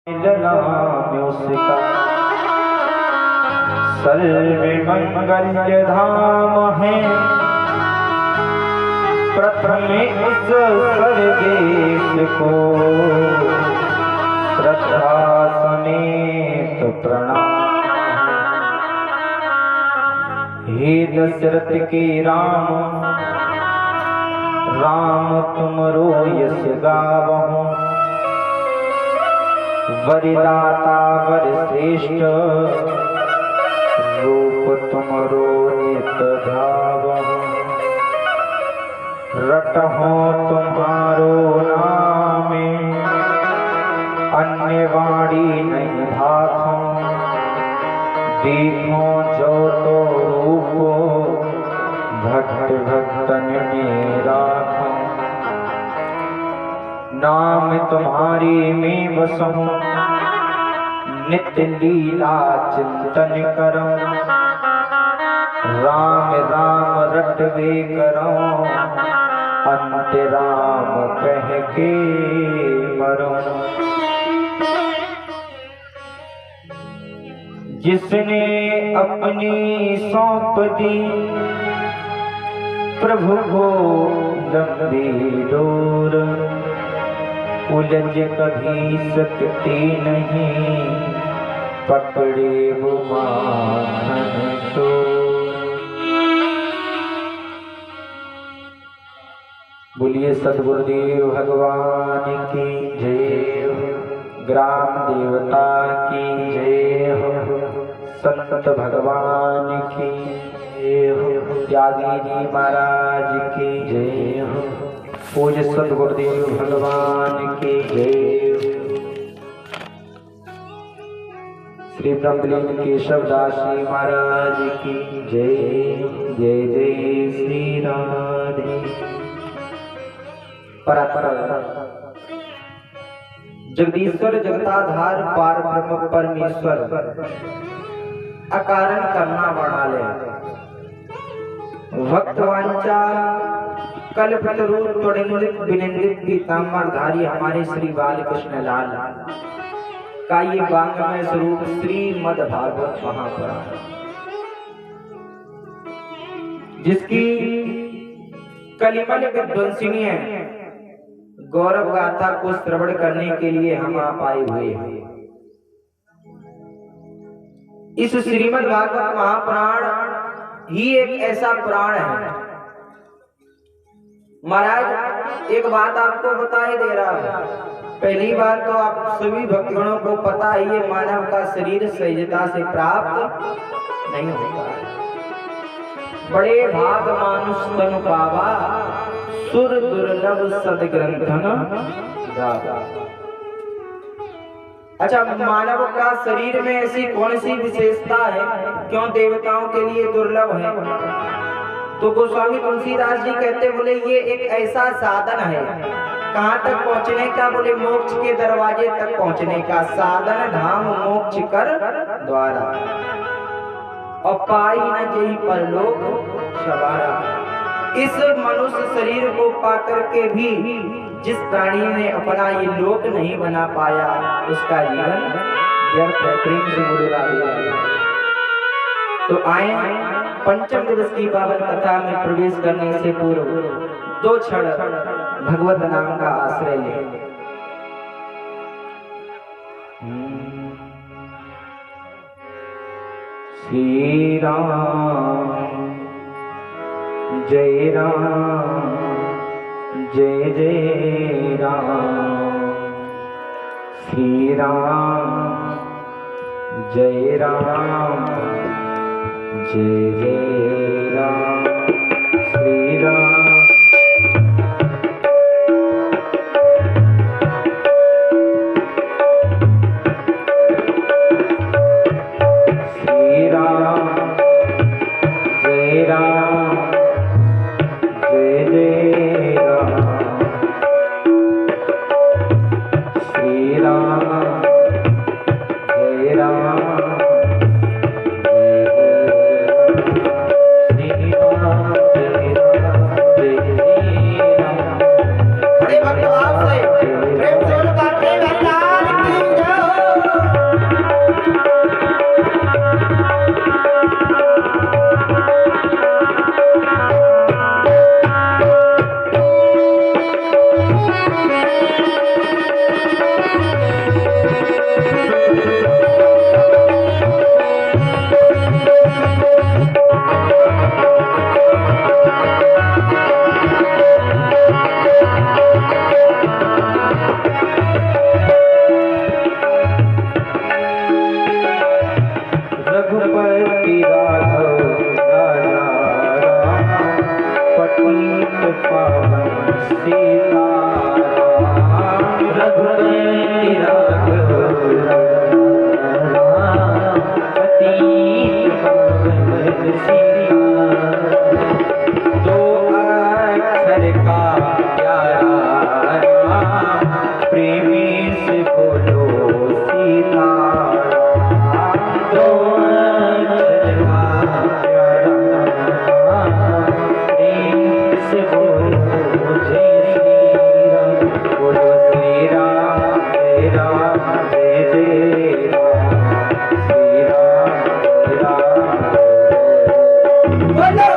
उसका सर्वे मंगल्य धाम है। प्रथम इस सर्वेश को श्रद्धा समेत प्रणाम। हे दशरथ के राम, राम तुमरो यश गावहु। वरदाता वर श्रेष्ठ, रूप तुमरो नित धावहु। रटहो तुम्हारो नामे, अन्य वाणी नहीं भाखो। देखो जो तो रूप, भक्त भक्तन में राखो। नाम तुम्हारी में बसहूं, नित्य लीला चिंतन करो। राम राम रटवे करो, अंत राम कह के मरो। जिसने अपनी सौंप दी प्रभु को लंबी डोर। उलझ कभी सकती नहीं, पकड़े वो माखन चोर। बोलिए सद्गुरुदेव भगवान की जय हो। ग्राम देवता की जय हो। संत भगवान की जय हो। त्यागी जी महाराज की जय हो। पूज्य सद्गुरुदेव भगवान की जय हो। श्री ब्रह्मलीन केशवदास जी महाराज की जय। जय जय श्री राधे। परात्पर जगदीश्वर जगताधार पार ब्रह्म परमेश्वर, अकारण करना वाले। भक्तवांचा कल्पतरू तोड़िंदित विनिंदित पीतांबरधारी हमारे श्री बालकृष्ण लाल का ये वांग्मय स्वरूप श्रीमद् भागवत महापुराण, जिसकी कलिमल विध्वंसिनी है गौरव गाथा को श्रवण करने के लिए हम आप आए हुए हैं। इस श्रीमद् भागवत महापुराण ही एक ऐसा पुराण है। महाराज एक बात आपको बताई दे रहा है। पहली बात तो आप सभी भक्तगणों को पता है, ये मानव का शरीर सहजता से प्राप्त नहीं होता है। बड़े भाग मानुष तनु पावा, सुर दुर्लभ सदग्रंथन गावा। अच्छा, मानव का शरीर में ऐसी कौन सी विशेषता है, क्यों देवताओं के लिए दुर्लभ है? तो गोस्वामी तुलसीदास जी कहते, बोले ये एक ऐसा साधन है। कहाँ तक पहुँचने का? बोले मोक्ष के दरवाजे तक पहुँचने का साधन। धाम मोक्ष कर द्वारा, और पाई न जही परलोक सवारा। इस मनुष्य शरीर को पाकर के भी जिस प्राणी ने अपना ये लोक नहीं बना पाया, उसका जीवन व्यर्थ है। प्रेम से बोलो राधे राधे। तो आए पंचम दिवस की पावन कथा में प्रवेश करने से पूर्व दो क्षण भगवत नाम का आश्रय ले। श्री राम जय राम, जय जय राम। श्री राम जय राम, जय जय राम। श्री राम श्री राम जय जय राम श्री राम राम बोलो।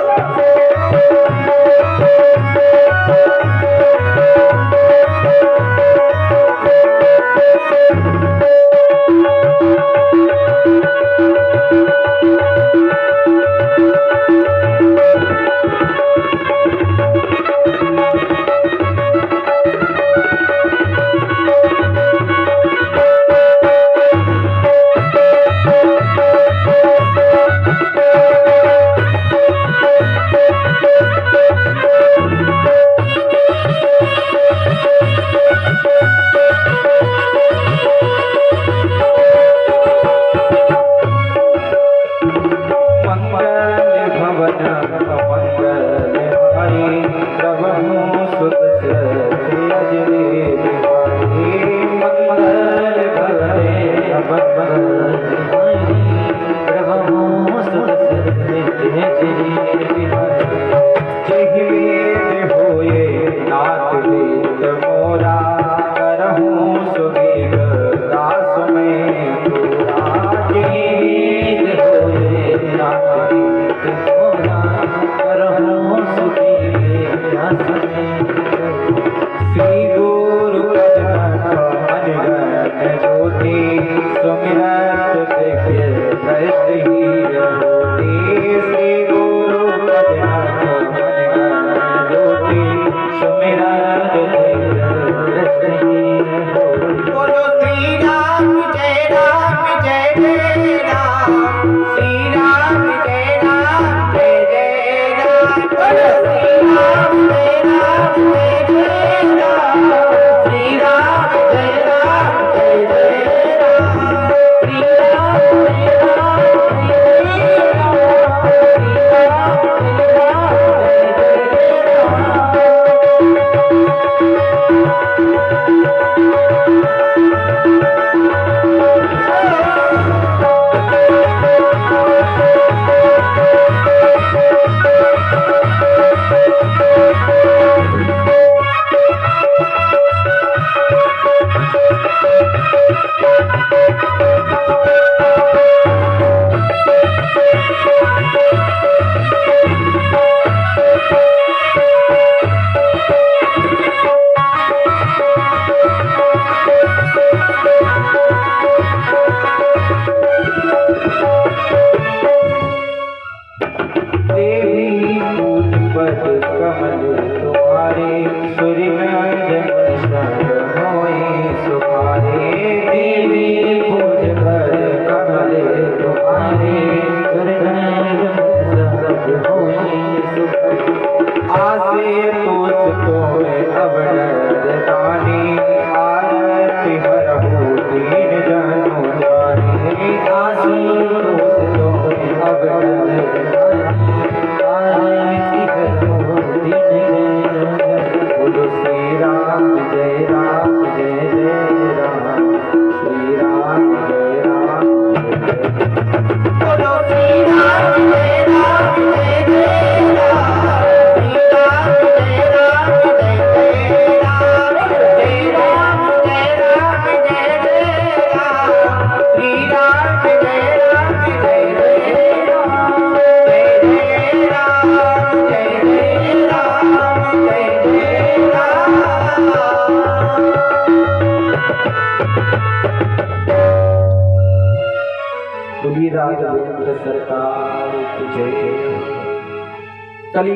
कली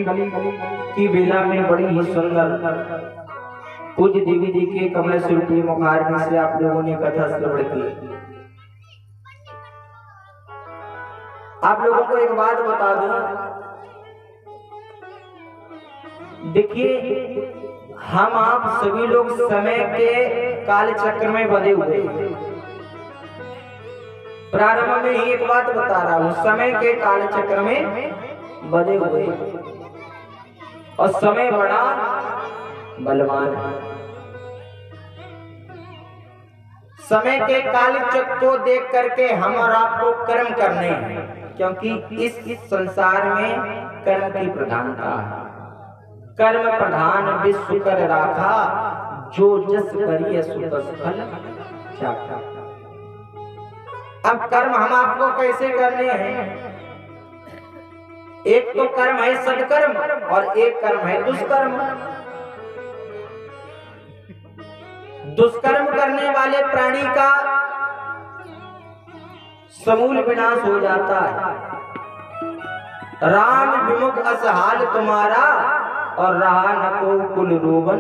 की बेला में बड़ी ही सुंदर पूज्य देवी जी के कमल स्वरूप मुखारविंद से आप लोगों ने कथा श्रवण की। आप लोगों को एक बात बता दूं, देखिए हम आप सभी लोग समय के काल चक्र में बंधे हुए हैं। प्रारंभ में ही एक बात बता रहा हूं, समय के काल चक्र में बंधे हुए और समय बड़ा बलवान है। समय के काल चक्र को देख करके हम और आपको कर्म करने हैं, क्योंकि इस संसार में कर्म की प्रधानता है। कर्म प्रधान विश्व कर राखा, जो जस करिए सो तस फल अच्छा, अब कर्म हम आपको कैसे करने हैं? एक तो कर्म है सदकर्म और एक कर्म है दुष्कर्म। दुष्कर्म करने वाले प्राणी का समूल विनाश हो जाता है। राम विमुख असहाल तुम्हारा और रहा न को कुल रोबन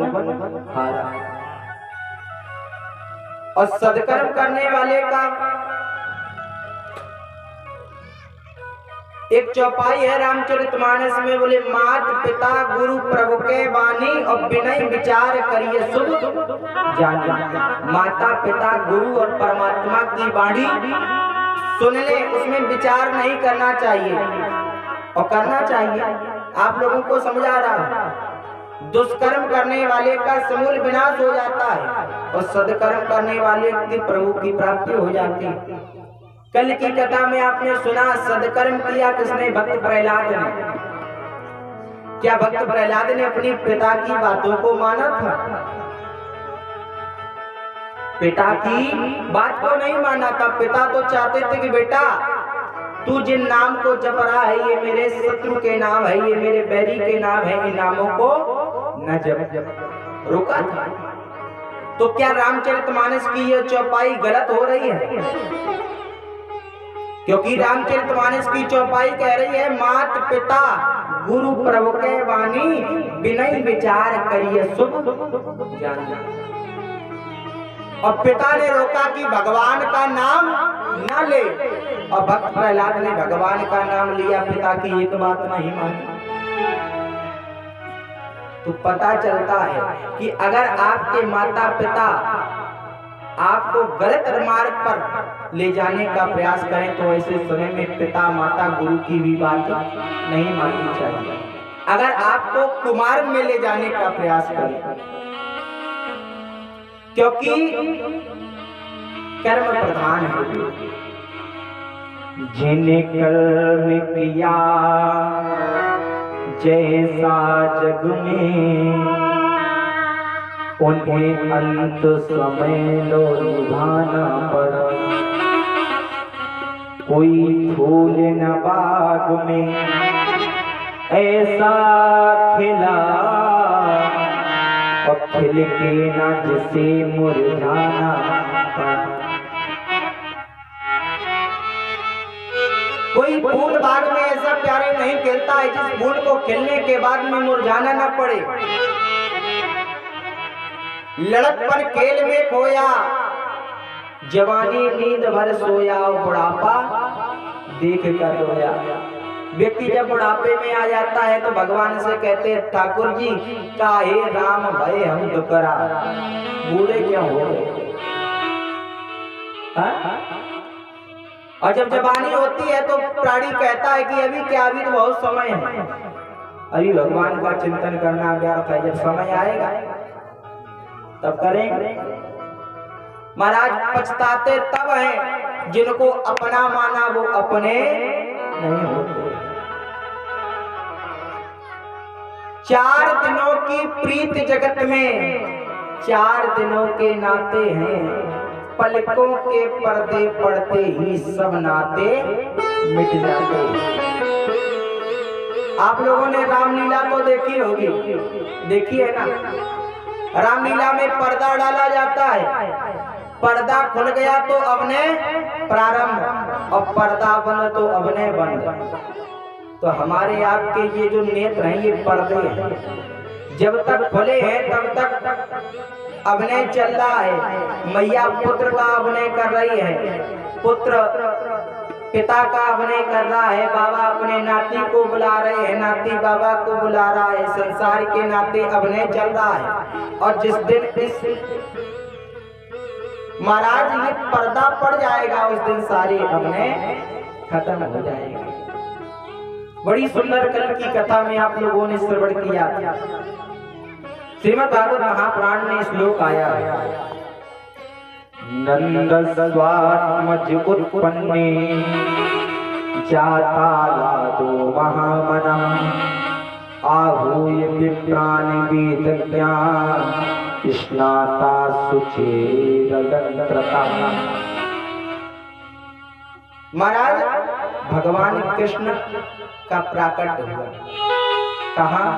हारा। और सदकर्म करने वाले का एक चौपाई है रामचरितमानस में, बोले मात पिता गुरु प्रभु के वाणी और विनय विचार करिए शुभ जानी। माता पिता गुरु और परमात्मा की वाणी सुन ले, उसमें विचार नहीं करना चाहिए और करना चाहिए। आप लोगों को समझा रहा हूं, दुष्कर्म करने वाले का समूल विनाश हो जाता है और सदकर्म करने वाले की प्रभु की प्राप्ति हो जाती है। कल की कथा में आपने सुना सदकर्म किया किसने? भक्त प्रहलाद ने। क्या भक्त प्रहलाद ने अपनी पिता की बातों को माना था? पिता की बात को नहीं माना था। पिता तो चाहते थे कि बेटा तू जिन नाम को जप रहा है ये मेरे शत्रु के नाम है, ये मेरे बैरी के नाम है, इन नामों को न जप। रोका था। तो क्या रामचरितमानस की यह चौपाई गलत हो रही है? क्योंकि रामचरितमानस की चौपाई कह रही है मात पिता गुरु प्रभु के वाणी विनय विचार करिए शुभ जानी। और पिता ने रोका कि भगवान का नाम न ले, और भक्त प्रहलाद ने भगवान का नाम लिया, पिता की एक बात नहीं मानी। तो पता चलता है कि अगर आपके माता पिता आपको गलत मार्ग पर ले जाने का प्रयास करें तो ऐसे समय में पिता माता गुरु की भी बात नहीं माननी चाहिए। अगर आपको कुमार्ग में ले जाने का प्रयास करें, क्योंकि कर्म प्रधान है। जिन्हें कर्म किया जैसा जग में उन्हें अंत समय लो निभाना पड़ा। कोई फूल न बाग में ऐसा खिला और खिल के न जिसे मुरझाना पड़ा। कोई फूल बाग में ऐसा प्यारे नहीं खिलता है जिस फूल को खिलने के बाद में मुरझाना न पड़े। लड़कपन खेल में खोया, जवानी नींद भर सोया, बुढ़ापा देख कर रोया। व्यक्ति जब बुढ़ापे में आ जाता है तो भगवान से कहते हैं ठाकुर जी काहे राम भय हम दुकरा, बूढ़े क्यों हो गए? और जब जवानी होती है तो प्राणी कहता है कि अभी क्या, अभी तो बहुत समय है, अभी भगवान का चिंतन करना व्यर्थ है, जब समय आएगा तब करेंगे। महाराज पछताते तब हैं जिनको अपना माना वो अपने नहीं होते। 4 दिनों की प्रीत जगत में 4 दिनों के नाते हैं, पलकों के पर्दे पड़ते ही सब नाते मिट जाते। आप लोगों ने रामलीला तो देखी होगी, देखी है ना? रामलीला में पर्दा डाला जाता है, पर्दा खुल गया तो अबने प्रारंभ, और पर्दा बंद तो अबने बंद। तो हमारे आपके ये जो नेत्र हैं ये पर्दे हैं, जब तक खुले हैं तब तक अभिनय चल रहा है। मैया पुत्र का अभिनय कर रही है, पुत्र पिता का अभिनय कर रहा है, बाबा अपने नाती को बुला रहे हैं, नाती बाबा को बुला रहा है, संसार के नाते अभिनय चल रहा है। और जिस दिन इस महाराज ये पर्दा पड़ जाएगा उस दिन सारी अभिनय खत्म हो जाएगी। बड़ी सुंदर कल की कथा में आप लोगों ने श्रवण किया। श्रीमद् भागवत महापुराण में श्लोक आया है, नंदस्वात्मज उत्पन्ने जाता लादो महामना आहूय विप्रान वेदज्ञान स्नाता सुचेरलंकृता। महाराज भगवान कृष्ण का प्राकट हुआ कहाँ?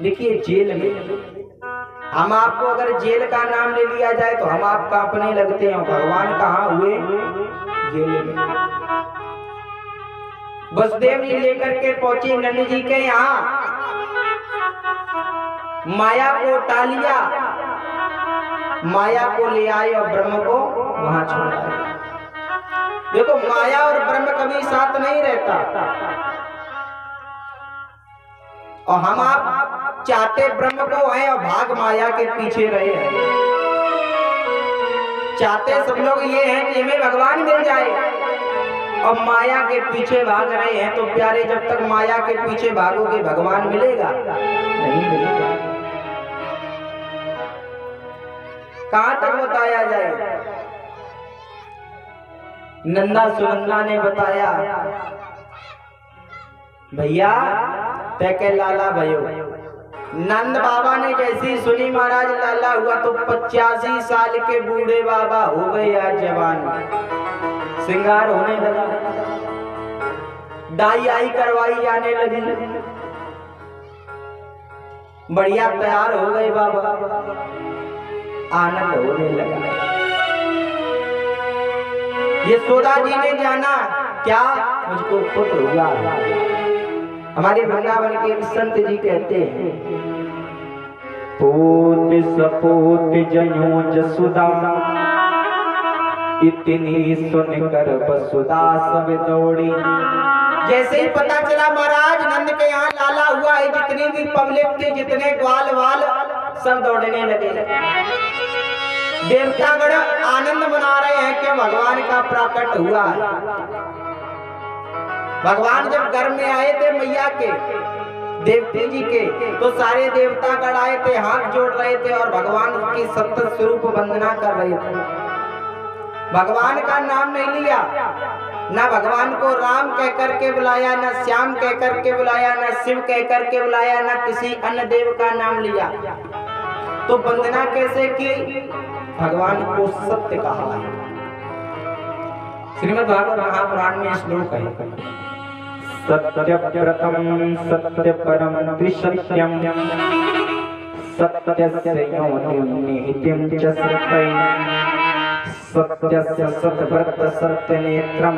देखिए जेल में। हम आपको अगर जेल का नाम ले लिया जाए तो हम आप कांपने लगते हैं। भगवान कहाँ हुए? जेल में। वसुदेव जी लेकर के पहुंचे नंद जी के यहाँ, माया को टालिया, माया को ले आए और ब्रह्म को वहां छोड़ आए। देखो माया और ब्रह्म कभी साथ नहीं रहता। और हम आप चाहते ब्रह्म को हैं और भाग माया के पीछे रहे हैं। चाहते सब लोग ये हैं कि हमें भगवान मिल जाए और माया के पीछे भाग रहे हैं। तो प्यारे जब तक माया के पीछे भागोगे भगवान मिलेगा? नहीं मिलेगा। कहां तक बताया जाए? नंदा सुनंदा ने बताया, भैया तय के लाला भयो। नंद बाबा ने जैसी सुनी महाराज लाला हुआ तो 85 साल के बूढ़े बाबा हो गए आज जवान। श्रृंगार होने लगा, डाई आई करवाई जाने लगी, बढ़िया तैयार हो गए बाबा, आनंद होने लगा। यशोदा जी ने जाना क्या मुझको पुत्र हुआ। हमारे वृंदावन के संत जी कहते हैं, पूत सपूत जयो जसुदा, इतनी सुनकर वसुदा सब दौड़ी। जैसे ही पता चला महाराज नंद के यहाँ लाला हुआ है, जितनी भी पब्लिक थी, जितने ग्वाल वाल सब दौड़ने लगे। देवतागण आनंद मना रहे हैं कि भगवान का प्राकट हुआ है। भगवान जब घर में आए थे मैया के, देवती जी के, तो सारे देवतागण आए थे, हाथ जोड़ रहे थे और भगवान की सत्य स्वरूप वंदना कर रहे थे। भगवान का नाम नहीं लिया, ना भगवान को राम कह करके बुलाया, ना श्याम कह करके बुलाया, ना शिव कह करके बुलाया, ना किसी अन्य देव का नाम लिया। तो वंदना कैसे की? भगवान को सत्य कहा है। श्रीमद् भागवत महापुराण में श्लोक है, सत्य प्रथम सत्य परम त्रिसत्यम, सत्यस्य योनिनिहितं च सत्यं, सत्यस्य सत्व्रत सत्यनेत्रं,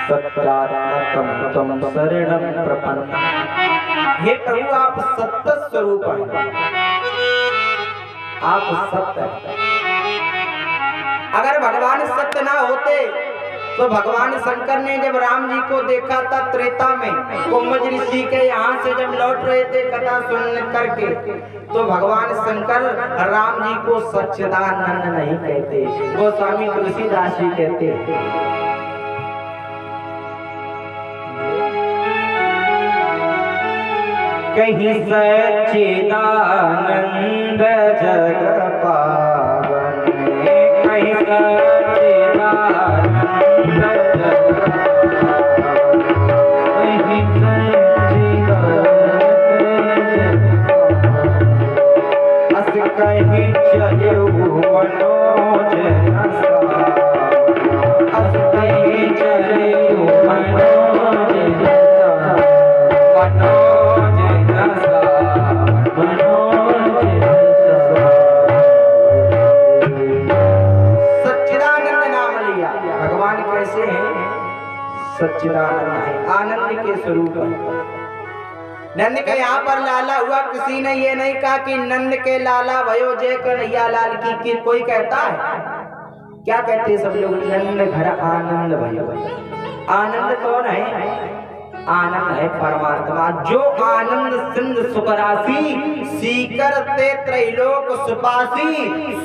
सत्यात्मकं त्वं शरणं प्रपन्नम्। हे प्रभु आप सत्य स्वरूप हैं, आप सत्य। अगर भगवान सत्य ना होते तो भगवान शंकर ने जब राम जी को देखा था त्रेता में, कुंभज ऋषि के यहाँ से जब लौट रहे थे कथा सुन करके, तो भगवान शंकर राम जी को सच्चिदानंद नहीं कहते, गोस्वामी तुलसीदास जी कहते। कहीं सच्चिदानंद जग पावन, कहीं सच्चिदानंद कहीं चले मनोज कहीं चले मनोज सच्चिदानंद नाम लिया। भगवान कैसे हैं? सच्चिदानंद है, आनंद के स्वरूप है। नंद के यहाँ पर लाला हुआ, किसी ने ये नहीं कहा कि नंद के लाला भयो जय कन्हैया लाल की कोई कहता है? क्या कहते हैं सब लोग? नंद घर आनंद भयो। आनंद कौन है? आनंद है परमात्मा। जो आनंद सिंध सुखरासी, सीकर ते त्रैलोक सुपासी,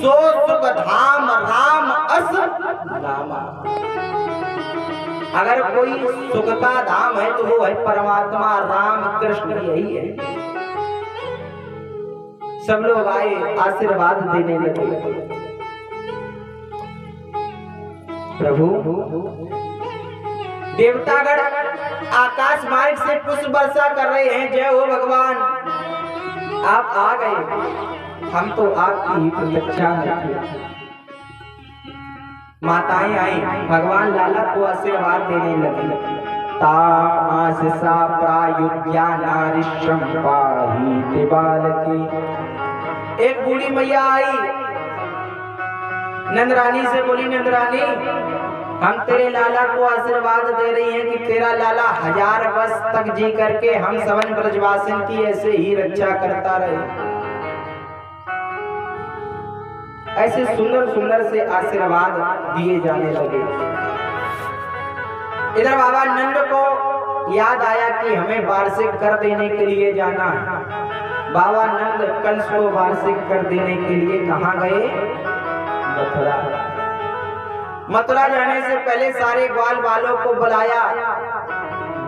सो सुख धाम राम अस नामा। अगर कोई सुख का धाम है तो वो है परमात्मा राम कृष्ण, यही है। सब लोग आए, आशीर्वाद देने लगे। प्रभु देवतागण आकाश मार्ग से पुष्प वर्षा कर रहे हैं, जय हो भगवान। आप आ गए, हम तो आपकी ही प्रतीक्षा में थे। माताएं आई, भगवान लाला को आशीर्वाद देने लगी। तामाससा प्रायुज्या नारिष्यं पाहीते बालकी। एक बूढ़ी मैया आई, नंदरानी से बोली, नंदरानी हम तेरे लाला को आशीर्वाद दे रही हैं कि तेरा लाला 1000 वर्ष तक जी करके हम सवन ब्रजवासिन की ऐसे ही रक्षा करता रहे। ऐसे सुंदर सुंदर से आशीर्वाद दिए जाने लगे। इधर बाबा नंद को याद आया कि हमें वार्षिक कर देने के लिए जाना है। बाबा नंद कंस को वार्षिक कर देने के लिए कहाँ गए? मथुरा। मथुरा जाने से पहले सारे ग्वाल वालों को बुलाया,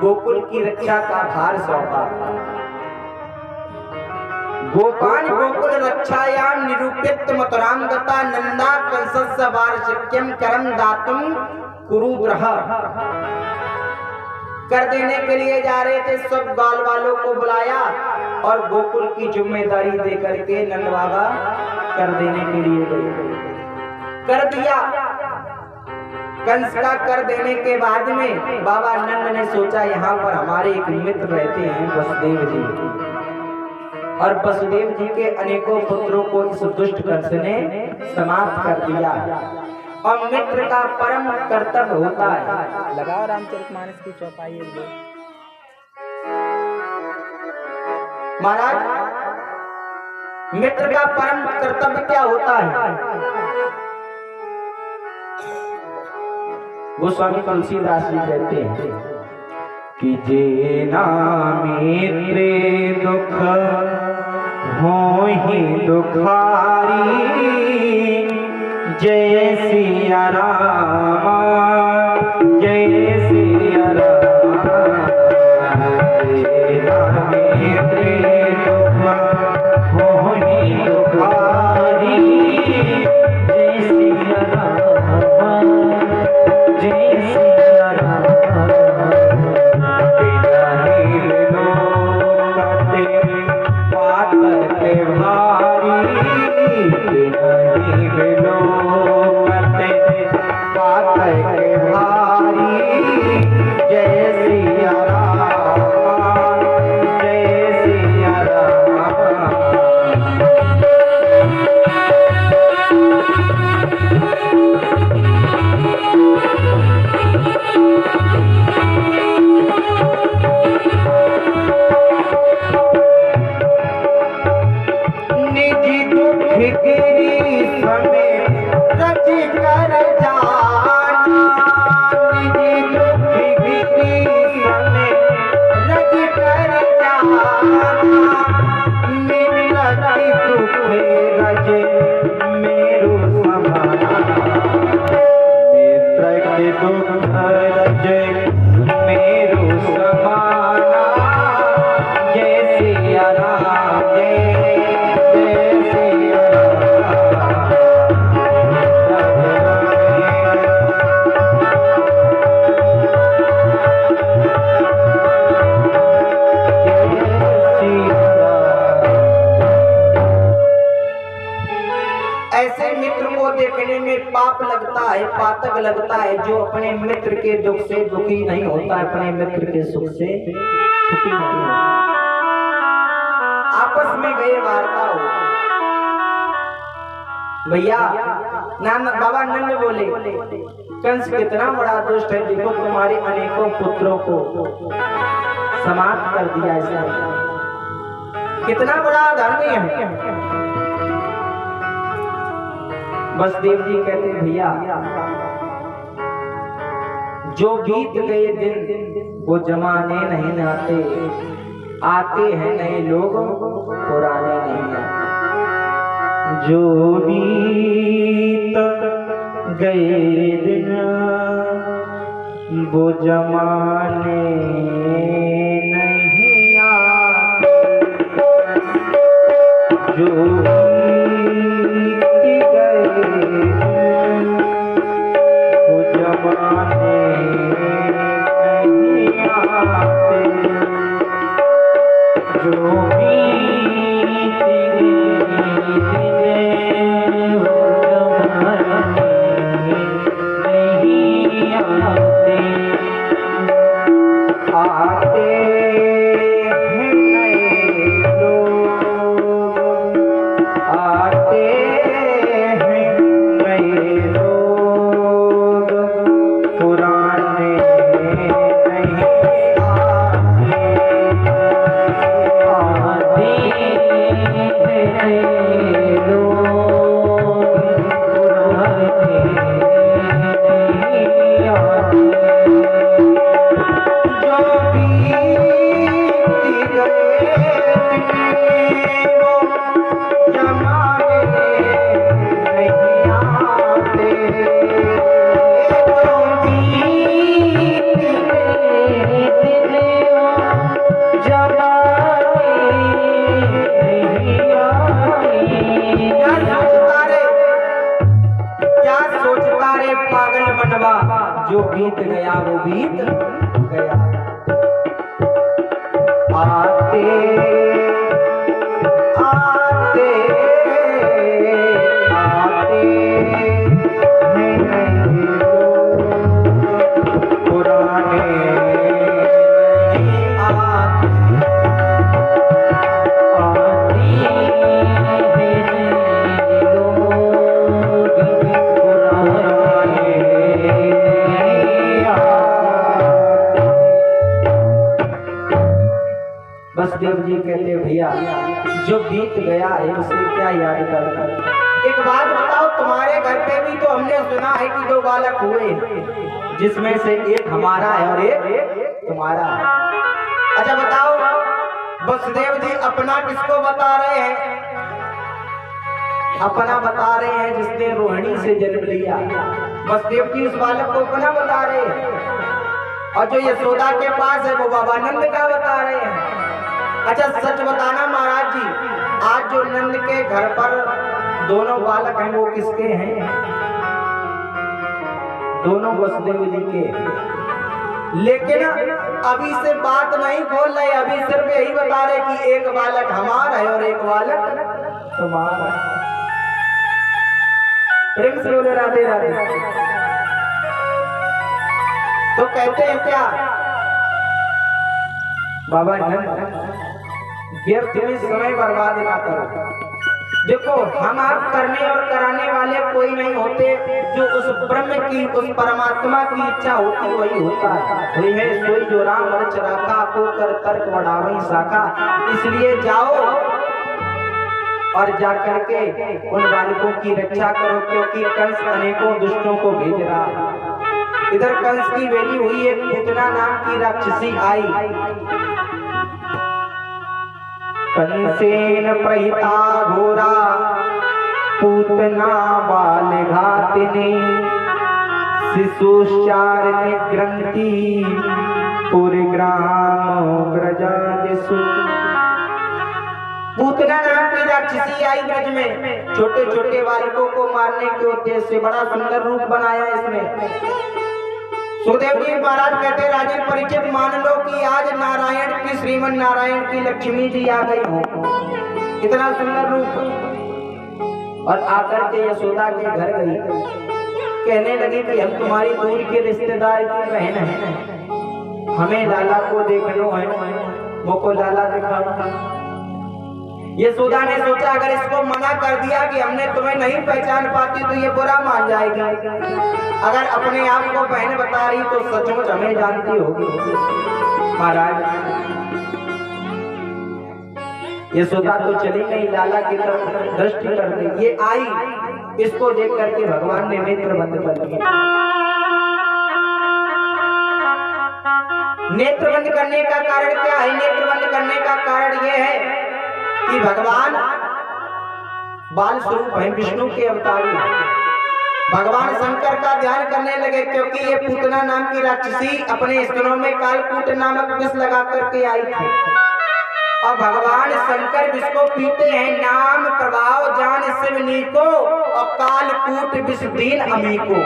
गोकुल की रक्षा का भार सौंपा। गोपान गोकुल रक्षायाम निरूपित मथुराम गता नंदा कंसस्य वार्षिक्यम करम दातुम कुरुद्रह। कर देने के लिए जा रहे थे, सब ग्वाल वालों को बुलाया और गोकुल की जिम्मेदारी दे करके नंद बाबा कर देने के लिए गए। कर दिया। कंस का कर देने के बाद में बाबा नंद ने सोचा यहाँ पर हमारे एक मित्र रहते हैं वसुदेव जी, और वसुदेव जी के अनेकों पुत्रों को इस दुष्ट कंस ने समाप्त कर दिया। और मित्र का परम कर्तव्य होता है। लगाओ रामचरितमानस की चौपाई एक दो। महाराज, मित्र का परम कर्तव्य क्या होता है? गोस्वामी तुलसीदास जी कहते हैं कि जेना मित्रे दुख होहि दुखारी, जय सिया राम जय सिया राम। जेना मित्रे दुख होहि दुखारी, जय सिया राम जय सिया राम। पातक लगता है, जो अपने मित्र के दुख से दुखी नहीं होता, अपने मित्र के सुख से सुखी नहीं होता। आपस में गए वार्ता हो, भैया बाबा नंद बोले, कंस कितना बड़ा दुष्ट है, देखो तुम्हारे अनेकों पुत्रों को समाप्त कर दिया इसने, कितना बड़ा धर्मी है। वसुदेव जी कहते भैया, जो बीत गए दिन वो जमाने नहीं आते, आते हैं नए लोग पुराने नहीं आते। जो बीत गए दिन वो जमाने नहीं आते, जो जो भी खंडवा, जो बीत गया वो बीत गया। आते आते आते नहीं लोग पुराने नहीं आते, आती नहीं लोग पुराने नहीं आते। बसदेव जी कहते भैया जो बीत गया है उसे क्या याद कर। एक बात बताओ, तुम्हारे घर पे भी तो हमने सुना है कि 2 बालक हुए, जिसमें से एक हमारा है और एक तुम्हारा है। अच्छा बताओ, बसदेव जी अपना किसको बता रहे हैं? अपना बता रहे हैं जिसने रोहिणी से जन्म लिया। बसदेव जी उस बालक को अपना बता रहे हैं, और जो यशोदा के पास है वो बाबा नंद का बता रहे हैं। अच्छा सच बताना महाराज जी, आज जो नंद के घर पर दोनों बालक हैं वो किसके हैं? दोनों वसुदेव जी के। लेकिन अभी से बात नहीं खोल रहे, अभी सिर्फ यही बता रहे कि एक बालक हमारा है और एक बालक तुम्हारा है। प्रेम से बोले राधे राधे। तो कहते हैं क्या बाबा नंद, व्यर्थ में समय बर्बाद ना करो। देखो हम आप करने और कराने वाले कोई नहीं होते, जो उस ब्रह्म की उस परमात्मा की इच्छा होती वही होता है। वही है सोई जो राम रच राखा, को कर तर्क बढ़ावई शाखा। इसलिए जाओ और जाकर के उन बालकों की रक्षा करो, क्योंकि कंस अनेकों दुष्टों को भेज रहा है। इधर कंस की बेटी हुई एक पूतना नाम की राक्षसी आई। कंसेन प्रहिता घोरा पूतना बाल घातिनी, शिशुचार ग्रंथि पुरग्राम व्रजादिषु। पूतना नाम की राक्षसी आई ब्रज में, छोटे छोटे बालकों को मारने के उद्देश्य से। बड़ा सुंदर रूप बनाया इसमें। सुखदेव जी महाराज कहते राजन परिचित, मान लो कि आज नारायण की श्रीमन नारायण की लक्ष्मी जी आ गई हो, इतना सुंदर रूप। और आकर के यशोदा के घर गई, कहने लगी कि हम तुम्हारी दूर के रिश्तेदार की बहन हैं, हमें लाला को देखना है, वो को लाला दिखाओ। यशोदा ने सोचा अगर इसको मना कर दिया कि हमने तुम्हें नहीं पहचान पाती तो ये बुरा मान जाएगी, अगर अपने आप को बहन बता रही तो सचमुच हमें जानती होगी। महाराज यशोदा तो चली गई, लाला की तरफ दृष्टि कर गई। ये आई, इसको देख करके भगवान ने नेत्र बंद कर दिए। नेत्र बंद करने का कारण क्या है? नेत्र बंद करने का कारण यह है कि भगवान बाल स्वरूप है, विष्णु के अवतार हैं। भगवान शंकर का ध्यान करने लगे, क्योंकि ये पूतना नाम की राक्षसी अपने स्तनों में कालकूट नामक विष लगा करके आई थी। और भगवान शंकर विष को पीते हैं, नाम प्रभाव जान शिवनी को, और कालकूट विष दीन अमी को।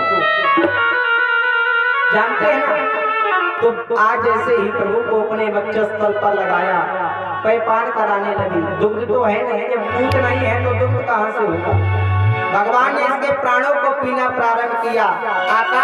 जानते हैं ना? तो आज जैसे ही प्रभु को अपने वक्षस्थल पर लगाया, पैपान कराने लगी। दुग्ध तो है नहीं, जब पूत नहीं है तो दुग्ध कहाँ से होगा? भगवान ने इसके प्राणों को पीना प्रारंभ किया। आकाश